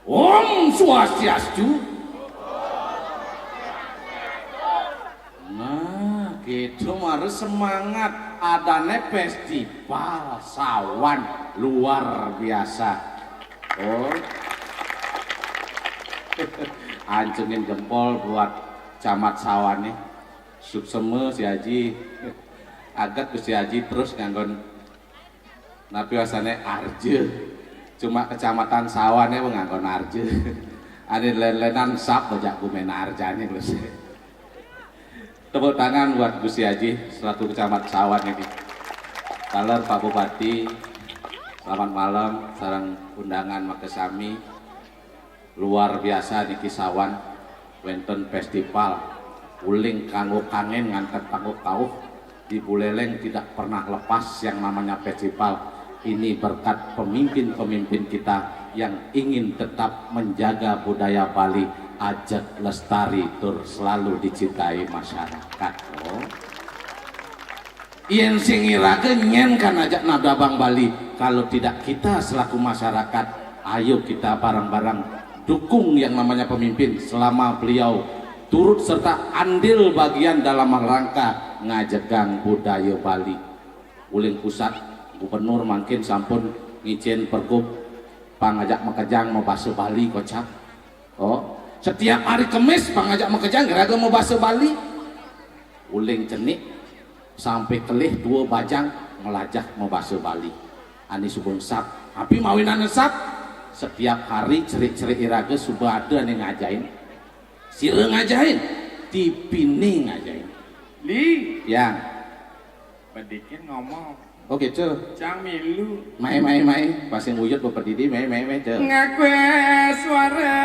Om Swastiastu. Nah, gitu harus semangat. Adanya festival sawan luar biasa. Oh, ancungin jempol buat camat sawan nih. Sukseme si Haji, agak si Haji terus nganggon. Tapi asalnya Arje. Cuma kecamatan Sawannya menganggon Arje. Ada lelenan sap bajak kumen Arjane terus. Tepuk tangan buat Gus Haji selaku kecamat Sawan ini. Kaler Pak Bupati, selamat malam sareng undangan makesami. Luar biasa niki Sawan wonten festival uling kanggo kangen ngantet kanggo kauh di Buleleng tidak pernah lepas yang namanya festival. Ini berkat pemimpin-pemimpin kita yang ingin tetap menjaga budaya Bali, ajak lestari tur selalu dicintai masyarakat. Oh. Yen sing irage nyen kan ajak nadabang Bali. Kalau tidak kita selaku masyarakat, ayo kita bareng-bareng dukung yang namanya pemimpin selama beliau turut serta andil bagian dalam rangka ngajegang budaya Bali. Uling pusat Gubernur makin sampun ngizin pergub pangajak Makejang mau basuh Bali kocak. Oh, setiap hari Kemis pangajak Makejang gara-gara mau basuh Bali. Uling cenik sampai kelih dua bajang ngelajak mau basuh Bali. Ani subun sap, tapi mawinan sap setiap hari cerik-cerik irage sudah ada nih ngajain. Sire ngajain, dipini ngajain. Li, yang bedikin ngomong. Oke cuy. Cang milu. Mai pasien wujud berdiri mai cuy. Ngaku suara.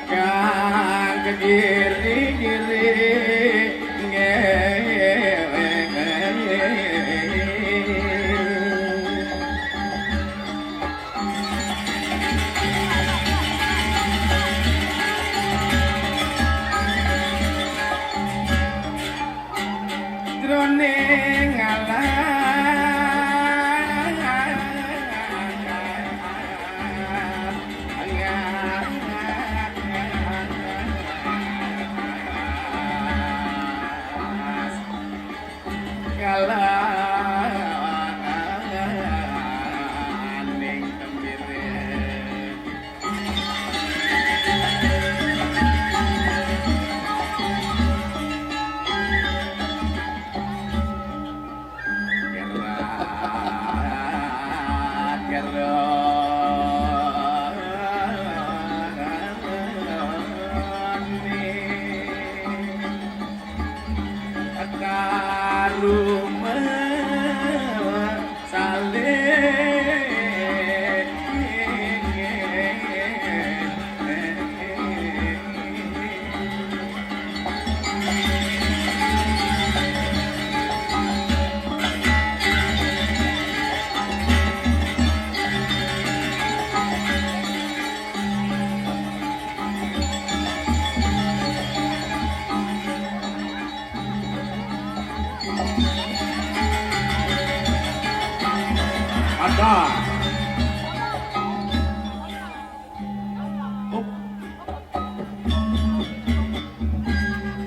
Kang kegiri-giri.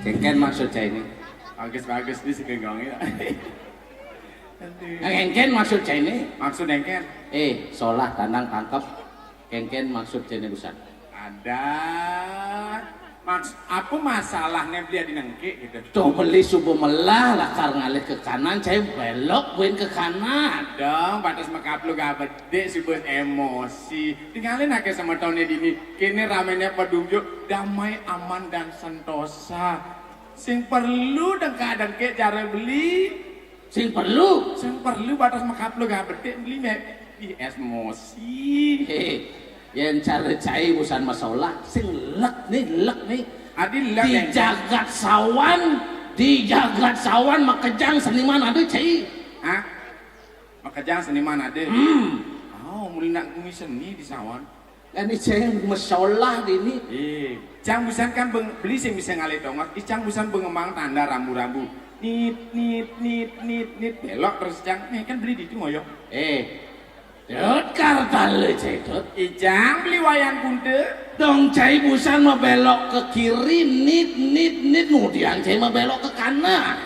Kengken maksud saya ini. Bagus di segengongnya. Kengken maksud saya ini. Maksud engken? Solah tandang tangkap. Kengken maksud saya ini Ustaz. Ada. Apa masalahnya dia dinengke gitu? Tuh beli subuh melah lah ngalih ke kanan, saya belok buin ke kanan. Dong, batas makaplu gak bede subuh emosi. Tinggalin aja sama tahunnya dini. Kini ramenya pedunjuk damai, aman dan sentosa. Sing perlu kadang ke cara beli. Sing perlu batas makaplu gak bede beli emosi. Yang cara cai bukan masalah, sing lek nih. Adi lek di jagat sawan Makejang seniman ada cai. Hah? Makejang seniman ada. Oh, mulai nak kumi seni di sawan. Ini cai masalah ini. Cang busan kan beli sing bisa ngalih dongak. Cang busan pengemang tanda rambu-rambu. nit belok terus Jang nih kan beli di itu ngoyong Dot kartale cedot. Ijang beli wayang kunde Dong cai busan mau belok ke kiri, nit nudian cai mau belok ke kanan.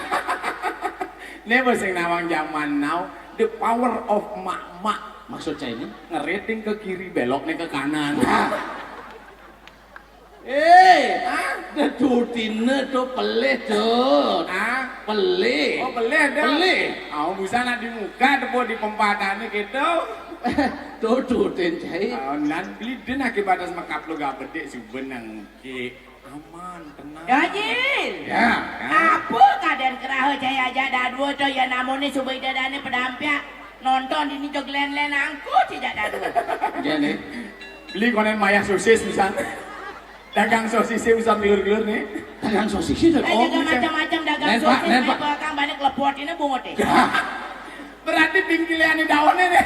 Never sing nawang zaman now the power of mak-mak Maksud cai ini? ngeriting ke kiri belok nih ke kanan. Dudutine tuh pelih dot. Pelih. Oh pelih dah. Pelih. Oh busana di muka depo di pempadannya gitu. Dudutin cai. Nan beli den akibat as makap lo gak bedek si benang ke aman tenang. Yajin. Ya. Apa keadaan kerah jaya aja dadu to ya namune subay dadane pedampia nonton ini jog len-len angku tidak dadu. Jadi Beli konen maya sosis misalnya. Dagang sosisnya usah ngelur-ngelur nih. dagang sosis itu. Jaga macam-macam dagang Nen, Pak, sosis nen, nih Pak. bakang balik lepot ini bungut deh. Berarti bingkilnya nih daunnya nih.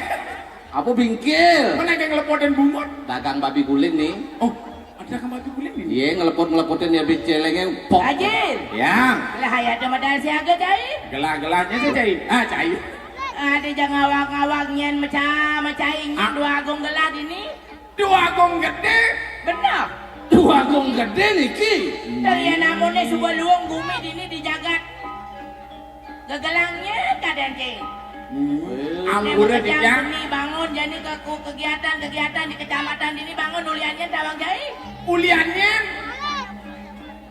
Apa bingkil? Mana yang ngelepotin bungut? Dagang babi guling nih. Oh, ada dagang batu kulit nih. Iya ngelepot-ngelepotin ya bicelengnya pok. Yajin. Yang Lah hayat modal siaga cai. gelah-gelahnya sih cai. Cai. Ada jangan ngawak-ngawak nyen macam ingin dua agung gelad ini. Dua gong gede. Benar. Dua gong gede nih ki. Dari ya namune sebuah luang bumi ini dijagat. Gegelangnya keadaan cai. Ampura di Jang. Ini bangun jadi ke kegiatan di kecamatan ini bangun uliannya tawang jai. Uliannya.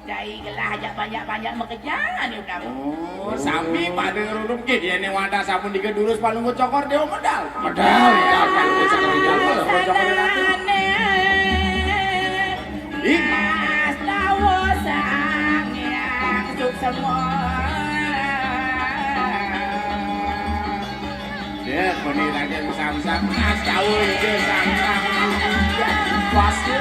Jai gelah ajak banyak-banyak mekejangan nih udah. Oh, sampai pada ngeruduk ke dia nih wadah sabun di kedurus paling gue cokor dia modal. Modal, kalau bisa kerja. Ih. Mas tahu sang yang suk semua. Dia poni lagi sam-sam mas tahu itu sam-sam. Pasti.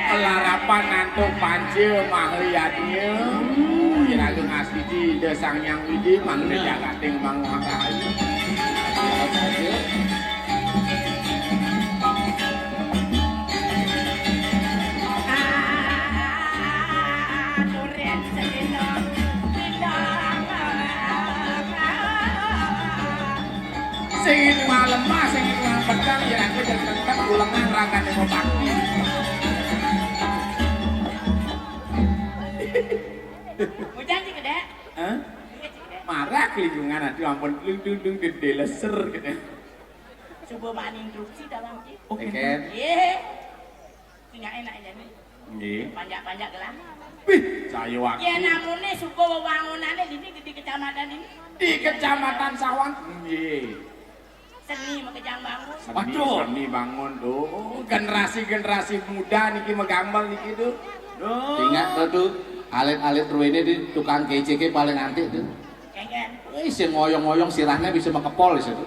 Pelarapan nantuk panci mahliatnya. Kira-kira ngasih di desang yang widi mang jaga ting mang makai. Sing malam mah sing petang ya aku jadi petang ulangan ragane mau bakti. Hujan sih gede. Hah? Marah lingkungan aduh ampun dung gede leser gitu. Coba maning instruksi dalam sih. Oke. Iya. Tinggal enak aja nih. Nggih. Panjang-panjang gelah. Wih, saya waktu Ya namune suku wewangunane di kecamatan ini di Kecamatan Sawan. Nggih. seni mekejang bangun. Seni bangun tuh. Generasi muda niki megambal niki tuh. Ingat tuh alit-alit ruwene di tukang kece paling antik tuh. Kengken. Si ngoyong-ngoyong sirahnya bisa makepol di situ.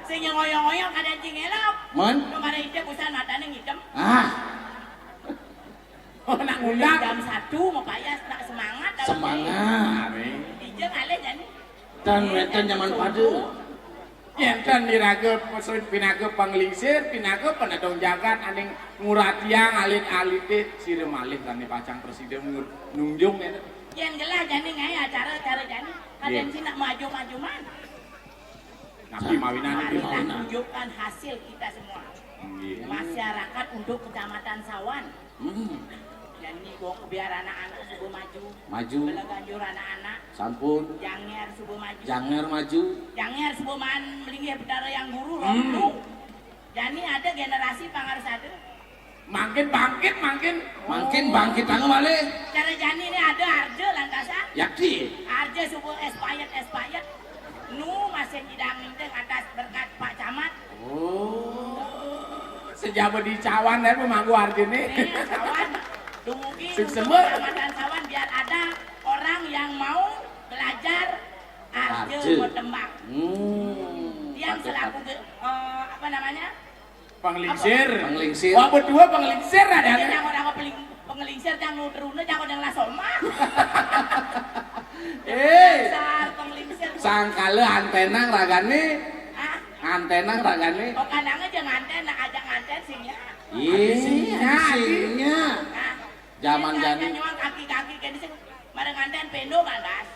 Sing ngoyong-ngoyong kadang cing elok. Men? Kemarin itu busan matanya ngitem. Oh, nak ngundang. Jam 1 mau payas nak semangat. Semangat. Ijeng alih jadi. Dan wenten zaman padu. Enten diraga pinaga panglingsir, pinaga penadong jagat aning nguratiang alit-alit sirem alih kan pacang presiden nunjung itu. Yen gelah jadi ngai acara jadi. Kadang sih nak maju man. Nabi mawinan itu. Kita tunjukkan hasil kita semua. Masyarakat untuk Kecamatan Sawan. Dan ini gua biar anak-anak subuh maju. Bela ganjur anak-anak. Sampun. Janger subuh maju. Janger maju. Janger subuh man melingkir bedara yang guru rombong. Jadi ada generasi pangaris ada. Makin bangkit. Makin bangkit anu balik. Cara jani ini ada arje lantasan. Yakin. Arje subuh espayet. Nu masih tidak minta atas berkat Pak Camat. Sejauh di Cawan dan memanggu arjene. Sawan. Dumugi Sukses. Kecamatan Sawan biar ada orang yang mau belajar arje mau tembak. Yang selaku apa namanya? Panglingsir. Panglingsir. Wah berdua panglingsir ada. Yang orang penglingsir jangan teruna jangan yang lasoma. Besar penglingsir. Sangkala antena ragane. Ah, Antena ragane. oh kadang aja nganten, nak ajak nganten sih ya. Isinya. Zaman jani. Nyuang kaki-kaki kene sing bareng nganten pendo kan, Bas.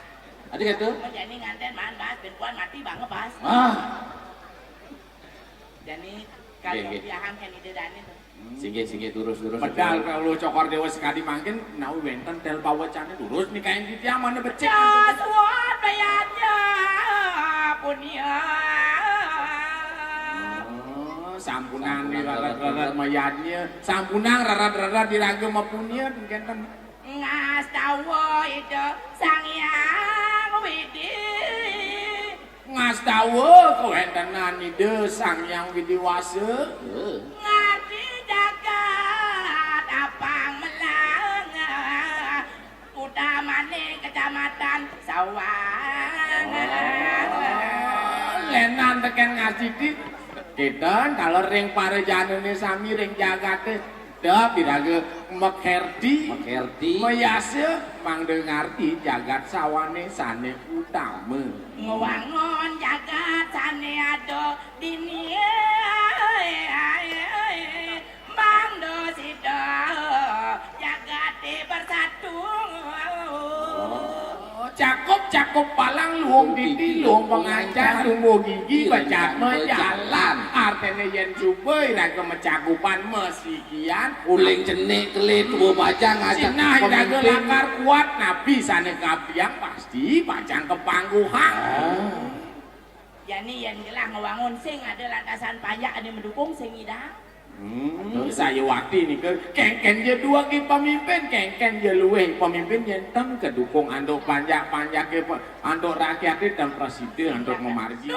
Adik itu? Menjani nganten man, Bas, ben kuan mati banget, Bas. Ah. Jadi kalau Oke. piahan kan ide dani tuh. Sige terus. Pedal kalau cokor dewa sekali mangkin nau wenten tel pawacane terus nikahin di mana becek. Suat bayarnya punya. Sampunan nih rarat-rarat mayatnya, sampunang rarat-rarat diragam mapunya kenten. Ngas tawo itu sang yang widi. Ngas tahu kau entenan ide sang yang widiwase. Ngerti jagat apang melang. Utamane kecamatan Sawang. Lenan teken ngasih di. Kita kalau ring parejane sami ring jagate dah biraga mekerti mayase mangdengarti jagat sawane sane utama Ngewangon jagat sane ado dini Bangdo sido jagate bersatu cakup palang luhung titi luhung pengajar luhung gigi bacat mejalan artinya yen cubai raga mecakupan mesikian Uling jenik kelit dua bajang ngajak Cina iraga lakar kuat nabi sana kabiang pasti pacang kepangguhan Yani yang gelah ngewangun sing ada lantasan pajak ada mendukung sing idang saya waktu ini ke kengken je dua ke pemimpin kengken je luwe pemimpin yentem kedukung andok panjak ke andok rakyat dan presiden andok memarji